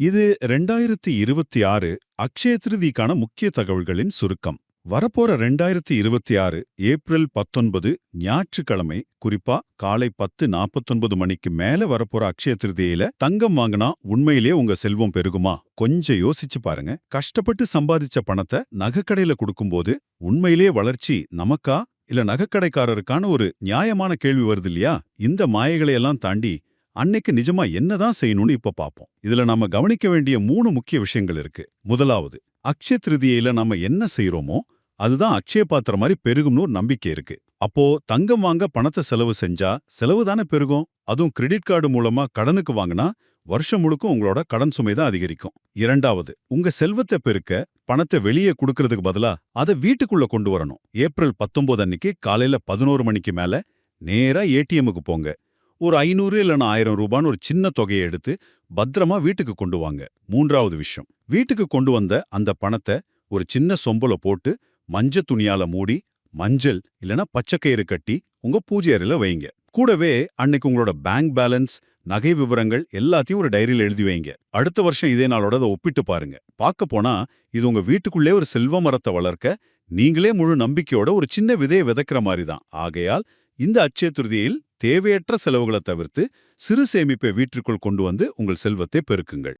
இது 2026 அக்ஷய திருதிக்கான முக்கிய தகவல்களின் சுருக்கம். வரப்போற 2026 ஏப்ரல் 19 ஞாயிற்றுக்கிழமை, குறிப்பா காலை 10:49 மணிக்கு மேல வரப்போற அக்ஷய திருதியில தங்கம் வாங்கினா உண்மையிலேயே உங்க செல்வம் பெருகுமா? கொஞ்சம் யோசிச்சு பாருங்க. கஷ்டப்பட்டு சம்பாதிச்ச பணத்தை நகைக்கடையில கொடுக்கும்போது உண்மையிலேயே வளர்ச்சி நமக்கா இல்ல நகைக்கடைக்காரருக்கான ஒரு நியாயமான கேள்வி வருது இல்லையா? இந்த மாயைகளை எல்லாம் தாண்டி அன்னைக்கு நிஜமா என்னதான் செய்யணும்னு இப்ப பாப்போம். இதுல நாம கவனிக்க வேண்டிய 3 முக்கிய விஷயங்கள் இருக்கு. முதலாவது, அக்ஷய திருதியில நாம என்ன செய்யறோமோ அதுதான் அக்ஷய பாத்திரம் மாதிரி பெருகும்னு ஒரு நம்பிக்கை இருக்கு. அப்போ தங்கம் வாங்க பணத்தை செலவு செஞ்சா செலவு தானே பெருகும். அதுவும் கிரெடிட் கார்டு மூலமா கடனுக்கு வாங்கினா வருஷம் முழுக்க உங்களோட கடன் சுமை தான் அதிகரிக்கும். இரண்டாவது, உங்க செல்வத்தை பெருக்க பணத்தை வெளியே கொடுக்கறதுக்கு பதிலா அதை வீட்டுக்குள்ள கொண்டு வரணும். ஏப்ரல் 19 அன்னைக்கு காலையில 11 மணிக்கு மேல நேரா ஏடிஎம்முக்கு போங்க. ஒரு 500 இல்லைன்னா 1000 ரூபான்னு ஒரு சின்ன தொகையை எடுத்து பத்திரமா வீட்டுக்கு கொண்டு வாங்க. மூன்றாவது விஷயம், வீட்டுக்கு கொண்டு வந்த அந்த பணத்தை ஒரு சின்ன சொம்புல போட்டு மஞ்ச துணியால மூடி மஞ்சள் இல்லைன்னா பச்சைக்கயிறு கட்டி உங்க பூஜை அறையில வைங்க. கூடவே அன்னைக்கு உங்களோட பேங்க் பேலன்ஸ், நகை விவரங்கள் எல்லாத்தையும் ஒரு டைரியில எழுதி வைங்க. அடுத்த வருஷம் இதே நாளோட அதை ஒப்பிட்டு பாருங்க. பார்க்க போனா இது உங்க வீட்டுக்குள்ளே ஒரு செல்வ மரத்தை வளர்க்க நீங்களே முழு நம்பிக்கையோட ஒரு சின்ன விதையை விதைக்கிற மாதிரி தான். ஆகையால் இந்த அட்சய திருதியில் தேவையற்ற செலவுகளை தவிர்த்து சிறு சேமிப்பை வீட்டிற்குள் கொண்டு வந்து உங்கள் செல்வத்தை பெருக்குங்கள்.